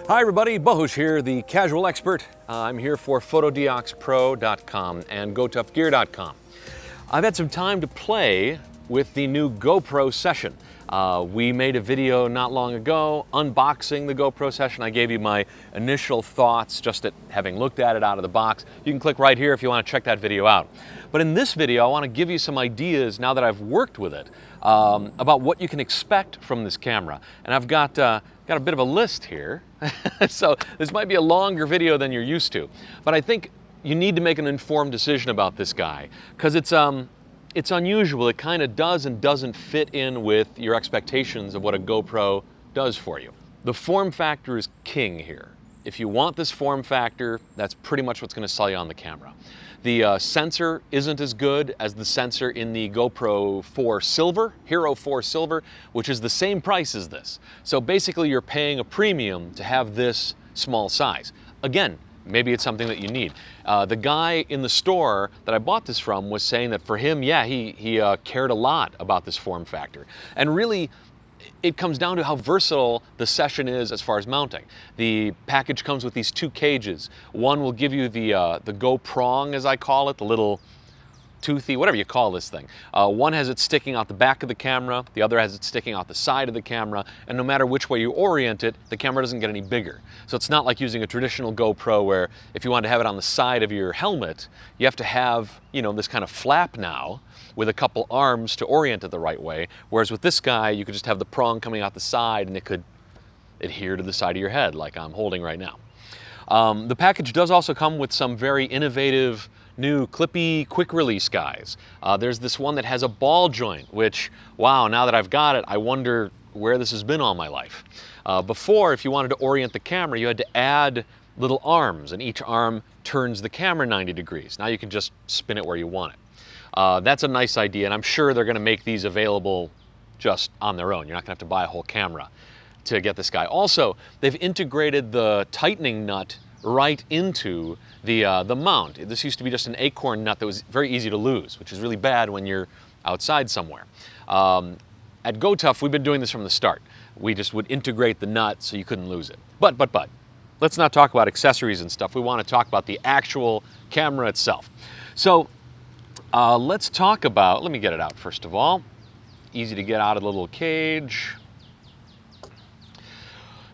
Hi everybody, Bohus here, the casual expert. I'm here for Fotodioxpro.com and GoToughGear.com. I've had some time to play with the new GoPro Session. We made a video not long ago unboxing the GoPro Session. I gave you my initial thoughts just at having looked at it out of the box. You can click right here if you want to check that video out. But in this video, I want to give you some ideas now that I've worked with it about what you can expect from this camera. And I've got a bit of a list here. So this might be a longer video than you're used to. But I think you need to make an informed decision about this guy because it's unusual. It kind of does and doesn't fit in with your expectations of what a GoPro does for you. The form factor is king here. If you want this form factor, that's pretty much what's going to sell you on the camera. The sensor isn't as good as the sensor in the GoPro 4 Silver, HERO4 Silver, which is the same price as this. So basically you're paying a premium to have this small size. Again, maybe it's something that you need. The guy in the store that I bought this from was saying that for him, yeah, he cared a lot about this form factor. And really, it comes down to how versatile the Session is as far as mounting. The package comes with these two cages. One will give you the Go prong, as I call it, the little toothy, whatever you call this thing. One has it sticking out the back of the camera, the other has it sticking out the side of the camera, and no matter which way you orient it, the camera doesn't get any bigger. So it's not like using a traditional GoPro where if you want to have it on the side of your helmet, you have to have, you know, this kind of flap now with a couple arms to orient it the right way, whereas with this guy, you could just have the prong coming out the side and it could adhere to the side of your head like I'm holding right now. The package does also come with some very innovative new clippy quick release guys. There's this one that has a ball joint, which, wow, now that I've got it, I wonder where this has been all my life. Before, if you wanted to orient the camera, you had to add little arms, and each arm turns the camera 90 degrees. Now you can just spin it where you want it. That's a nice idea, and I'm sure they're going to make these available just on their own. You're not going to have to buy a whole camera to get this guy. Also, they've integrated the tightening nut right into the mount. This used to be just an acorn nut that was very easy to lose, which is really bad when you're outside somewhere. At GoTough, we've been doing this from the start. We just would integrate the nut so you couldn't lose it. But, let's not talk about accessories and stuff. We want to talk about the actual camera itself. So, let's talk about, let me get it out first of all. Easy to get out of the little cage.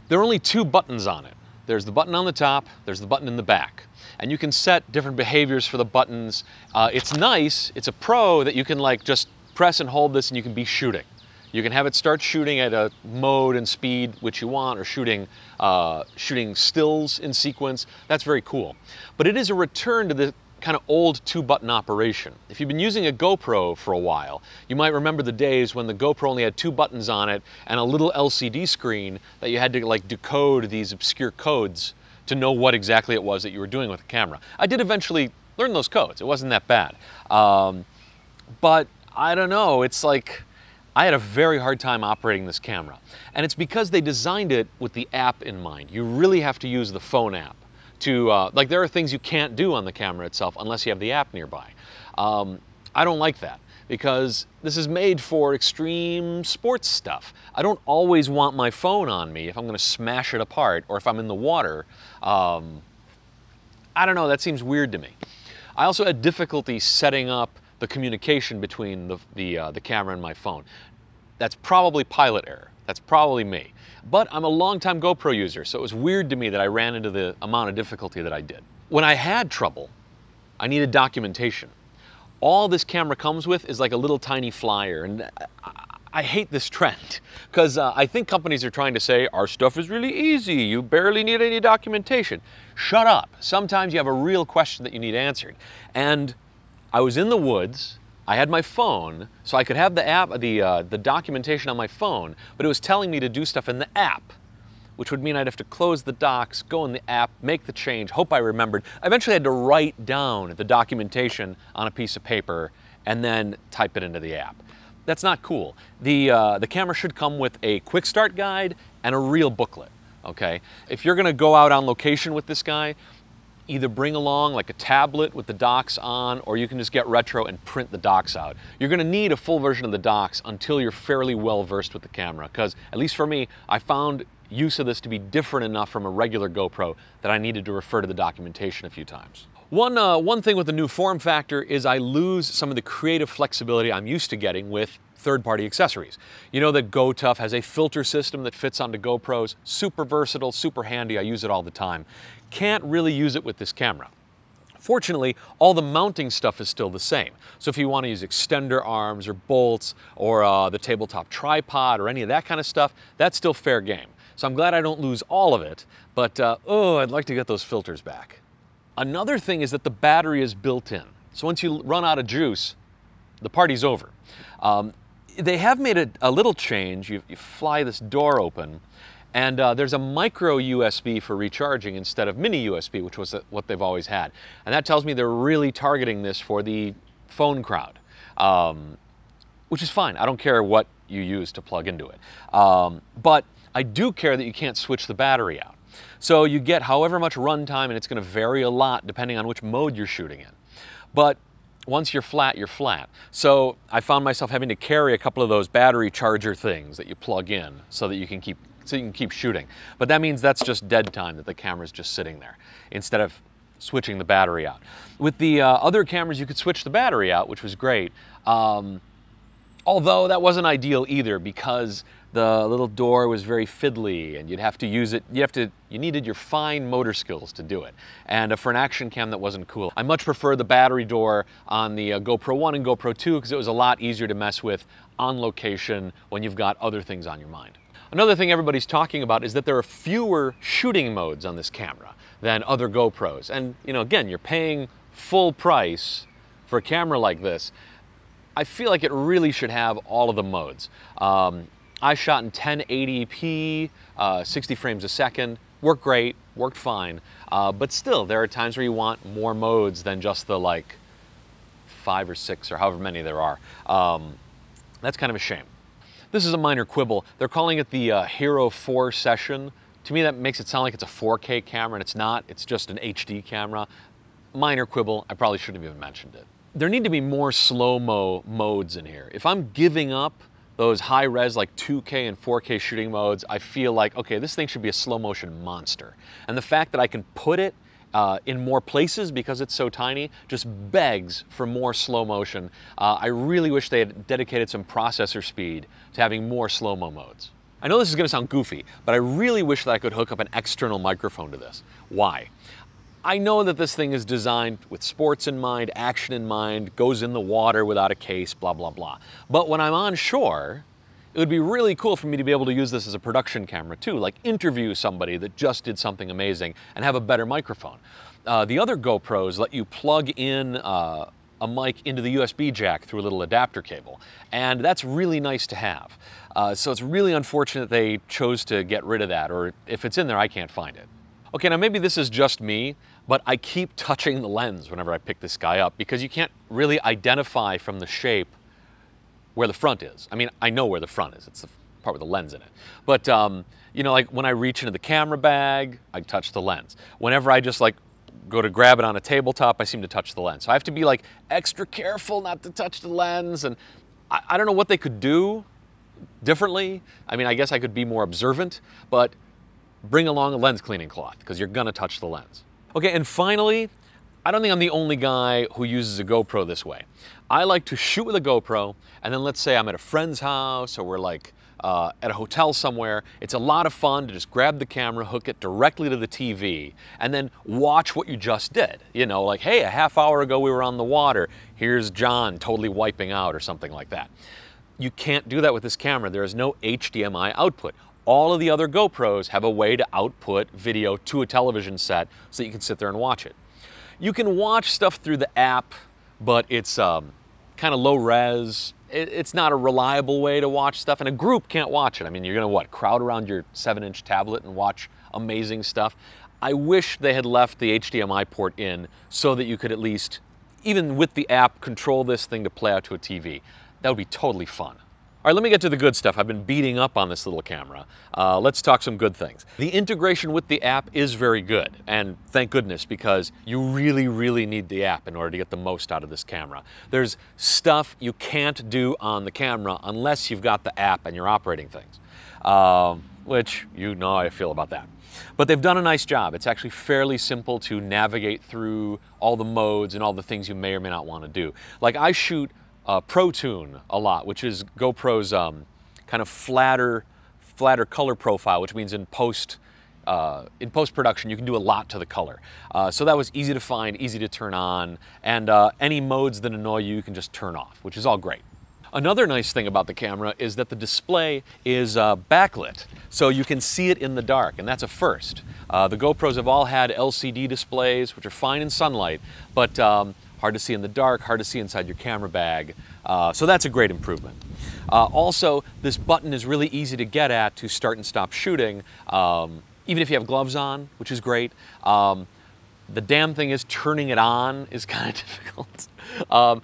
There are only two buttons on it. There's the button on the top, there's the button in the back. And you can set different behaviors for the buttons. It's nice, it's a pro that you can like just press and hold this and you can be shooting. You can have it start shooting at a mode and speed which you want, or shooting stills in sequence. That's very cool. But it is a return to the kind of old two-button operation. If you've been using a GoPro for a while, you might remember the days when the GoPro only had two buttons on it and a little LCD screen that you had to like decode these obscure codes to know what exactly it was that you were doing with the camera. I did eventually learn those codes. It wasn't that bad. But I don't know, it's like I had a very hard time operating this camera. And it's because they designed it with the app in mind. You really have to use the phone app. Like there are things you can't do on the camera itself unless you have the app nearby. I don't like that because this is made for extreme sports stuff. I don't always want my phone on me if I'm going to smash it apart or if I'm in the water. I don't know, that seems weird to me. I also had difficulty setting up the communication between the camera and my phone. That's probably pilot error. That's probably me. But I'm a longtime GoPro user, so it was weird to me that I ran into the amount of difficulty that I did. When I had trouble, I needed documentation. All this camera comes with is like a little tiny flyer, and I hate this trend because I think companies are trying to say, our stuff is really easy, you barely need any documentation. Shut up. Sometimes you have a real question that you need answered. And I was in the woods, I had my phone, so I could have the app, the documentation on my phone, but it was telling me to do stuff in the app, which would mean I'd have to close the docs, go in the app, make the change, hope I remembered. I eventually had to write down the documentation on a piece of paper and then type it into the app. That's not cool. The camera should come with a quick start guide and a real booklet, okay? If you're gonna go out on location with this guy, either bring along like a tablet with the docks on, or you can just get retro and print the docks out. You're going to need a full version of the docks until you're fairly well versed with the camera, because at least for me, I found use of this to be different enough from a regular GoPro that I needed to refer to the documentation a few times. One thing with the new form factor is I lose some of the creative flexibility I'm used to getting with third-party accessories. You know that GoTough has a filter system that fits onto GoPros, super versatile, super handy, I use it all the time. Can't really use it with this camera. Fortunately, all the mounting stuff is still the same. So if you want to use extender arms or bolts or the tabletop tripod or any of that kind of stuff, that's still fair game. So I'm glad I don't lose all of it, but oh, I'd like to get those filters back. Another thing is that the battery is built in. So once you run out of juice, the party's over. They have made a little change. You fly this door open, and there's a micro USB for recharging instead of mini USB, which was what they've always had. And that tells me they're really targeting this for the phone crowd, which is fine. I don't care what you use to plug into it. But I do care that you can't switch the battery out. So you get however much runtime, and it's going to vary a lot depending on which mode you're shooting in. But once you're flat, you're flat. So I found myself having to carry a couple of those battery charger things that you plug in so that you can keep shooting. But that means that's just dead time, that the camera's just sitting there instead of switching the battery out. With the other cameras, you could switch the battery out, which was great. Although that wasn't ideal either, because the little door was very fiddly and you'd have to use it, you needed your fine motor skills to do it. And for an action cam, that wasn't cool. I much prefer the battery door on the GoPro 1 and GoPro 2 because it was a lot easier to mess with on location when you've got other things on your mind. Another thing everybody's talking about is that there are fewer shooting modes on this camera than other GoPros. And you know, again, you're paying full price for a camera like this. I feel like it really should have all of the modes. I shot in 1080p, 60 frames a second, worked great, worked fine, but still there are times where you want more modes than just the like 5 or 6 or however many there are. That's kind of a shame. This is a minor quibble. They're calling it the HERO4 Session. To me that makes it sound like it's a 4K camera, and it's not, it's just an HD camera. Minor quibble, I probably shouldn't have even mentioned it. There need to be more slow-mo modes in here. If I'm giving up those high-res like 2K and 4K shooting modes, I feel like, okay, this thing should be a slow-motion monster. And the fact that I can put it in more places because it's so tiny just begs for more slow motion. I really wish they had dedicated some processor speed to having more slow-mo modes. I know this is going to sound goofy, but I really wish that I could hook up an external microphone to this. Why? I know that this thing is designed with sports in mind, action in mind, goes in the water without a case, blah, blah, blah. But when I'm on shore, it would be really cool for me to be able to use this as a production camera too, like interview somebody that just did something amazing and have a better microphone. The other GoPros let you plug in a mic into the USB jack through a little adapter cable, and that's really nice to have. So it's really unfortunate they chose to get rid of that, or if it's in there, I can't find it. Okay, now maybe this is just me, but I keep touching the lens whenever I pick this guy up because you can't really identify from the shape where the front is. I mean, I know where the front is. It's the part with the lens in it. But, you know, like when I reach into the camera bag, I touch the lens. Whenever I just like go to grab it on a tabletop, I seem to touch the lens. So I have to be like extra careful not to touch the lens. And I don't know what they could do differently. I mean, I guess I could be more observant, but bring along a lens cleaning cloth because you're gonna touch the lens. Okay, and finally, I don't think I'm the only guy who uses a GoPro this way. I like to shoot with a GoPro, and then let's say I'm at a friend's house or we're like at a hotel somewhere. It's a lot of fun to just grab the camera, hook it directly to the TV, and then watch what you just did. You know, like, hey, a half hour ago we were on the water. Here's John totally wiping out or something like that. You can't do that with this camera. There is no HDMI output. All of the other GoPros have a way to output video to a television set so you can sit there and watch it. You can watch stuff through the app, but it's kind of low res. It's not a reliable way to watch stuff, and a group can't watch it. I mean, you're gonna what, crowd around your 7-inch tablet and watch amazing stuff? I wish they had left the HDMI port in so that you could at least, even with the app, control this thing to play out to a TV. That would be totally fun. All right, let me get to the good stuff. I've been beating up on this little camera. Let's talk some good things. The integration with the app is very good, and thank goodness, because you really, really need the app in order to get the most out of this camera. There's stuff you can't do on the camera unless you've got the app and you're operating things, which you know how I feel about that. But they've done a nice job. It's actually fairly simple to navigate through all the modes and all the things you may or may not want to do. Like I shoot Pro Tune a lot, which is GoPro's kind of flatter color profile, which means in post-production you can do a lot to the color. So that was easy to find, easy to turn on, and any modes that annoy you, you can just turn off, which is all great. Another nice thing about the camera is that the display is backlit, so you can see it in the dark, and that's a first. The GoPros have all had LCD displays, which are fine in sunlight, but hard to see in the dark, hard to see inside your camera bag. So that's a great improvement. Also, this button is really easy to get at to start and stop shooting, even if you have gloves on, which is great. The damn thing is turning it on is kind of difficult.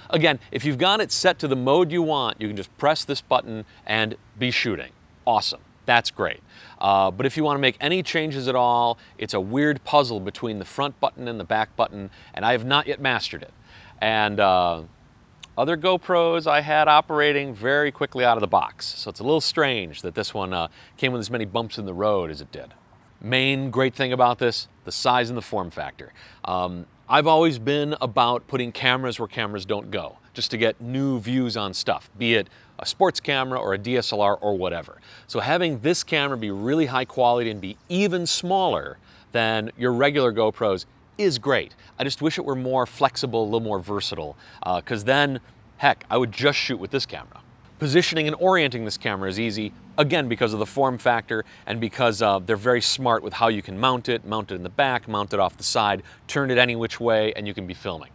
Again, if you've got it set to the mode you want, you can just press this button and be shooting. Awesome. That's great. But if you want to make any changes at all, it's a weird puzzle between the front button and the back button, and I have not yet mastered it. And other GoPros I had operating very quickly out of the box, so it's a little strange that this one came with as many bumps in the road as it did. Main great thing about this, the size and the form factor. I've always been about putting cameras where cameras don't go, just to get new views on stuff, be it a sports camera or a DSLR or whatever. So having this camera be really high quality and be even smaller than your regular GoPros is great. I just wish it were more flexible, a little more versatile, because then, heck, I would just shoot with this camera. Positioning and orienting this camera is easy, again, because of the form factor and because they're very smart with how you can mount it in the back, mount it off the side, turn it any which way, and you can be filming.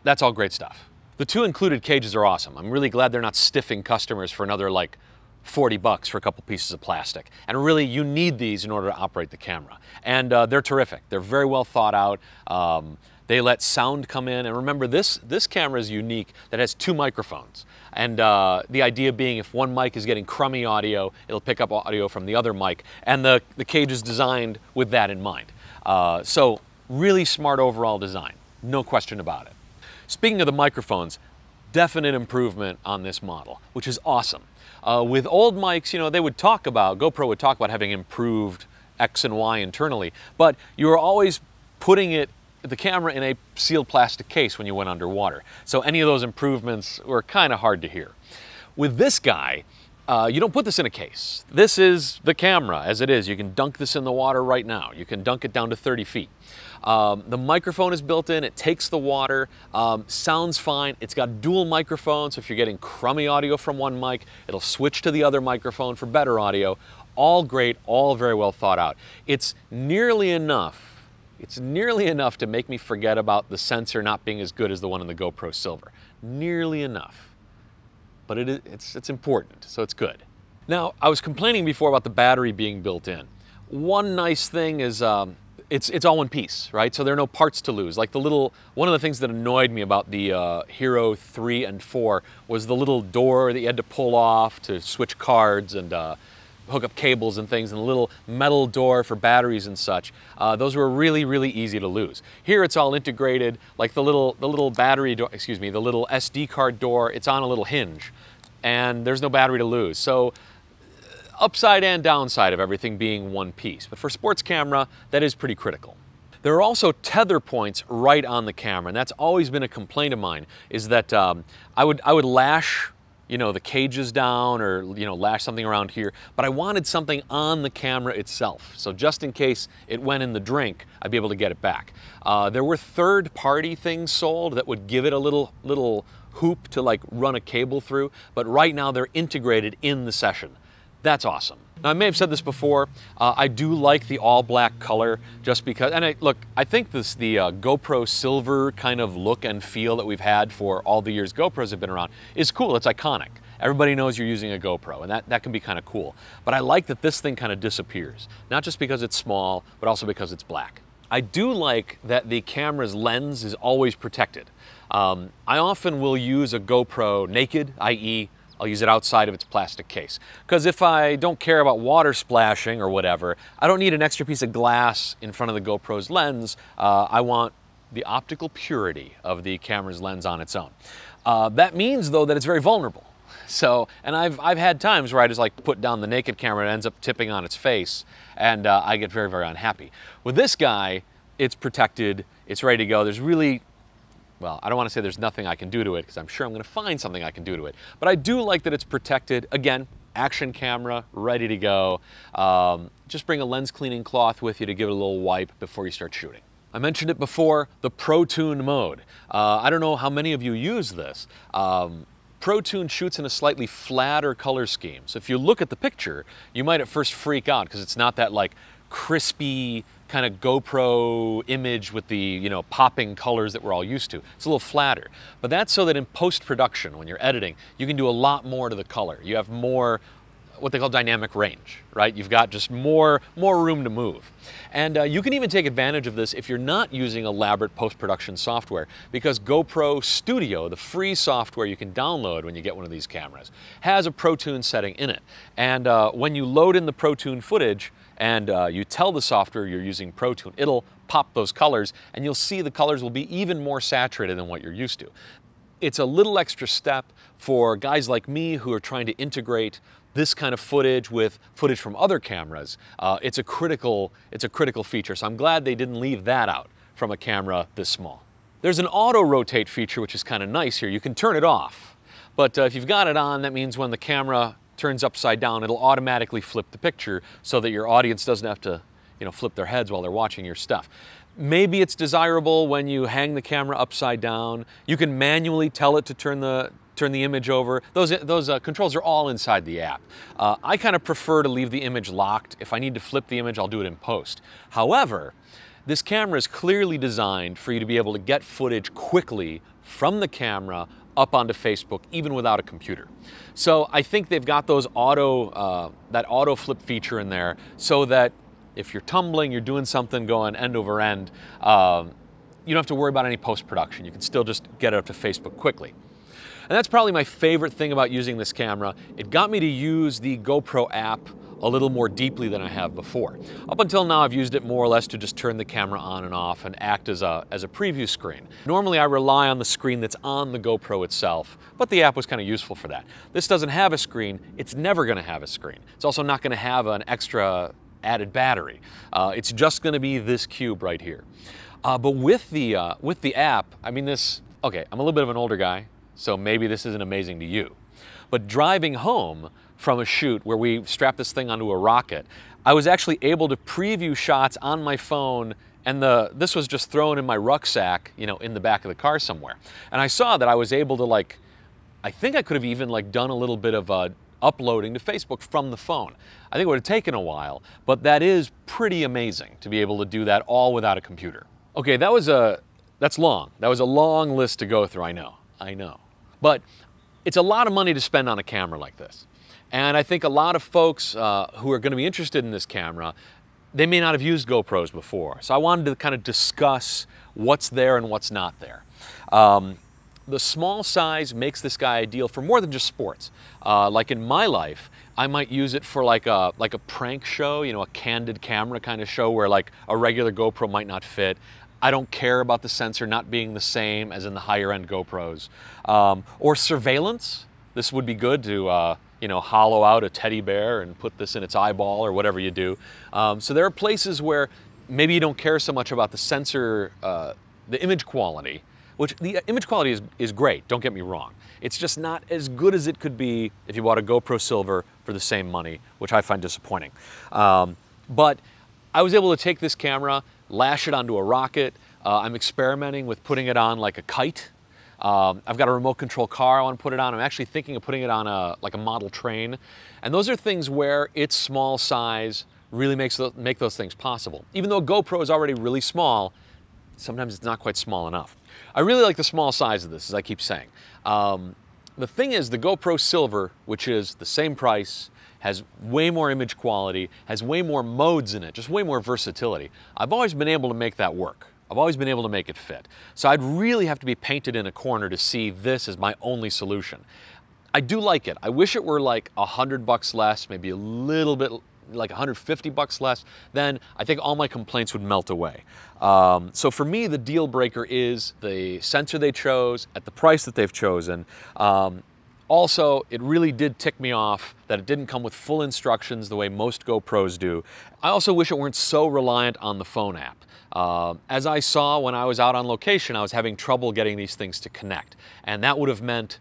That's all great stuff. The two included cages are awesome. I'm really glad they're not stiffing customers for another like 40 bucks for a couple pieces of plastic. And really, you need these in order to operate the camera. And they're terrific. They're very well thought out. They let sound come in. And remember, this camera is unique that has two microphones. And the idea being if one mic is getting crummy audio, it'll pick up audio from the other mic. And the cage is designed with that in mind. So really smart overall design, no question about it. Speaking of the microphones, definite improvement on this model, which is awesome. With old mics, you know, GoPro would talk about having improved X and Y internally, but you were always putting the camera in a sealed plastic case when you went underwater. So any of those improvements were kind of hard to hear. With this guy, you don't put this in a case. This is the camera as it is. You can dunk this in the water right now. You can dunk it down to 30 feet. The microphone is built in, it takes the water, sounds fine. It's got dual microphones, so if you're getting crummy audio from one mic, it'll switch to the other microphone for better audio. All great, all very well thought out. It's nearly enough to make me forget about the sensor not being as good as the one in the GoPro Silver. Nearly enough. But it's important, so it's good. Now, I was complaining before about the battery being built in. One nice thing is it's all one piece, right? So there are no parts to lose. Like one of the things that annoyed me about the Hero 3 and 4 was the little door that you had to pull off to switch cards and hook up cables and things, and the little metal door for batteries and such. Those were really, really easy to lose. Here it's all integrated, like the little battery door, excuse me, the little SD card door, it's on a little hinge, and there's no battery to lose. So upside and downside of everything being one piece. But for sports camera, that is pretty critical. There are also tether points right on the camera, and that's always been a complaint of mine, is that I would lash, you know, the cages down or, you know, lash something around here, but I wanted something on the camera itself. So just in case it went in the drink, I'd be able to get it back. There were third-party things sold that would give it a little hoop to like run a cable through, but right now they're integrated in the Session. That's awesome. Now, I may have said this before, I do like the all-black color just because, and look, I think the GoPro Silver kind of look and feel that we've had for all the years GoPros have been around is cool, it's iconic. Everybody knows you're using a GoPro, and that can be kind of cool. But I like that this thing kind of disappears, not just because it's small, but also because it's black. I do like that the camera's lens is always protected. I often will use a GoPro naked, i.e., I'll use it outside of its plastic case. Because if I don't care about water splashing or whatever, I don't need an extra piece of glass in front of the GoPro's lens. I want the optical purity of the camera's lens on its own. That means, though, that it's very vulnerable. So, and I've had times where I just like put down the naked camera and it ends up tipping on its face, and I get very, very unhappy. With this guy, it's protected, it's ready to go. There's really, well, I don't want to say there's nothing I can do to it, because I'm sure I'm going to find something I can do to it. But I do like that it's protected. Again, action camera, ready to go. Just bring a lens cleaning cloth with you to give it a little wipe before you start shooting. I mentioned it before, the Pro Tune mode. I don't know how many of you use this. Pro Tune shoots in a slightly flatter color scheme. So if you look at the picture, you might at first freak out because it's not that like crispy kind of GoPro image with the, you know, popping colors that we're all used to. It's a little flatter. But that's so that in post-production, when you're editing, you can do a lot more to the color. You have more what they call dynamic range, right? You've got just more room to move. And you can even take advantage of this if you're not using elaborate post-production software, because GoPro Studio, the free software you can download when you get one of these cameras, has a Pro Tune setting in it. And when you load in the Pro Tune footage and you tell the software you're using Pro Tune, it'll pop those colors, and you'll see the colors will be even more saturated than what you're used to. It's a little extra step for guys like me who are trying to integrate this kind of footage with footage from other cameras. It's a critical feature, so I'm glad they didn't leave that out from a camera this small. There's an auto rotate feature, which is kind of nice here. You can turn it off, but if you've got it on, that means when the camera turns upside down, it'll automatically flip the picture so that your audience doesn't have to, you know, flip their heads while they're watching your stuff. Maybe it's desirable when you hang the camera upside down. You can manually tell it to turn the image over. Those controls are all inside the app. I kind of prefer to leave the image locked. If I need to flip the image, I'll do it in post. However, this camera is clearly designed for you to be able to get footage quickly from the camera up onto Facebook, even without a computer. So I think they've got those that auto flip feature in there so that if you're tumbling, you're doing something going end over end, you don't have to worry about any post-production. You can still just get it up to Facebook quickly. And that's probably my favorite thing about using this camera. It got me to use the GoPro app a little more deeply than I have before. Up until now, I've used it more or less to just turn the camera on and off and act as a preview screen. Normally, I rely on the screen that's on the GoPro itself, but the app was kind of useful for that. This doesn't have a screen. It's never going to have a screen. It's also not going to have an extra added battery. It's just going to be this cube right here. But with the app, I mean okay, I'm a little bit of an older guy, so maybe this isn't amazing to you. But driving home from a shoot where we strapped this thing onto a rocket, I was actually able to preview shots on my phone, and this was just thrown in my rucksack, you know, in the back of the car somewhere. And I saw that I was able to, like, I think I could have even like done a little bit of uploading to Facebook from the phone. I think it would have taken a while, but that is pretty amazing to be able to do that all without a computer. Okay, that's long. That was a long list to go through, I know. But it's a lot of money to spend on a camera like this. And I think a lot of folks who are going to be interested in this camera, they may not have used GoPros before. So I wanted to kind of discuss what's there and what's not there. The small size makes this guy ideal for more than just sports. Like in my life, I might use it for like a prank show, you know, a candid camera kind of show where like a regular GoPro might not fit. I don't care about the sensor not being the same as in the higher end GoPros. Or surveillance. This would be good to you know, hollow out a teddy bear and put this in its eyeball or whatever you do. So there are places where maybe you don't care so much about the sensor, the image quality, which the image quality is great, don't get me wrong. It's just not as good as it could be if you bought a GoPro Silver for the same money, which I find disappointing. But I was able to take this camera, lash it onto a rocket. I'm experimenting with putting it on like a kite. I've got a remote control car I want to put it on. I'm actually thinking of putting it on like a model train. And those are things where its small size really make those things possible. Even though GoPro is already really small, sometimes it's not quite small enough. I really like the small size of this, as I keep saying. The thing is, the GoPro Silver, which is the same price, has way more image quality, has way more modes in it, just way more versatility. I've always been able to make that work. I've always been able to make it fit. So I'd really have to be painted in a corner to see this as my only solution. I do like it. I wish it were like $100 less, maybe a little bit like $150 less, then I think all my complaints would melt away. So for me, the deal breaker is the sensor they chose at the price that they've chosen. Also, it really did tick me off that it didn't come with full instructions the way most GoPros do. I also wish it weren't so reliant on the phone app. As I saw when I was out on location, I was having trouble getting these things to connect, and that would have meant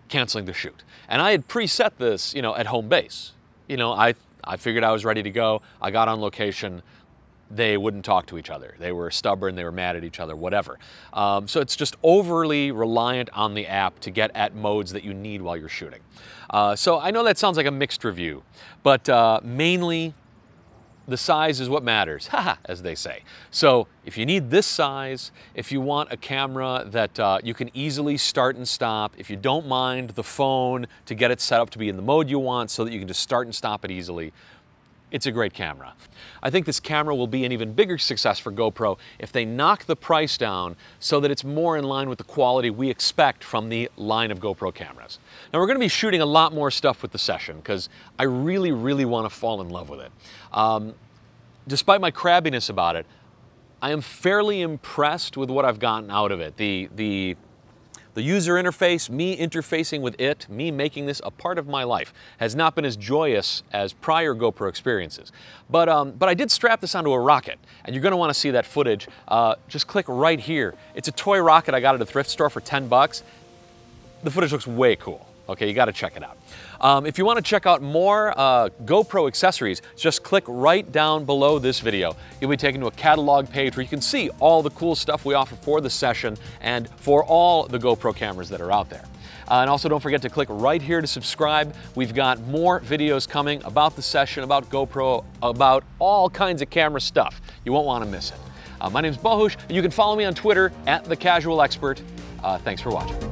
canceling the shoot. And I had preset this, at home base. I figured I was ready to go. I got on location. They wouldn't talk to each other. They were stubborn, they were mad at each other, whatever. So it's just overly reliant on the app to get at modes that you need while you're shooting. So I know that sounds like a mixed review, but mainly the size is what matters, haha, as they say. So if you need this size, if you want a camera that you can easily start and stop, if you don't mind the phone to get it set up to be in the mode you want so that you can just start and stop it easily, it's a great camera. I think this camera will be an even bigger success for GoPro if they knock the price down so that it's more in line with the quality we expect from the line of GoPro cameras. Now we're going to be shooting a lot more stuff with the Session because I really, really want to fall in love with it. Despite my crabbiness about it, I am fairly impressed with what I've gotten out of it. The user interface, me interfacing with it, me making this a part of my life, has not been as joyous as prior GoPro experiences. But I did strap this onto a rocket, and you're going to want to see that footage. Just click right here. It's a toy rocket I got at a thrift store for 10 bucks. The footage looks way cool. Okay, you got to check it out. If you want to check out more GoPro accessories, just click right down below this video. You'll be taken to a catalog page where you can see all the cool stuff we offer for the Session and for all the GoPro cameras that are out there. And also don't forget to click right here to subscribe. We've got more videos coming about the Session, about GoPro, about all kinds of camera stuff. You won't want to miss it. My name's Bohus, and you can follow me on Twitter @TheCasualExpert. Thanks for watching.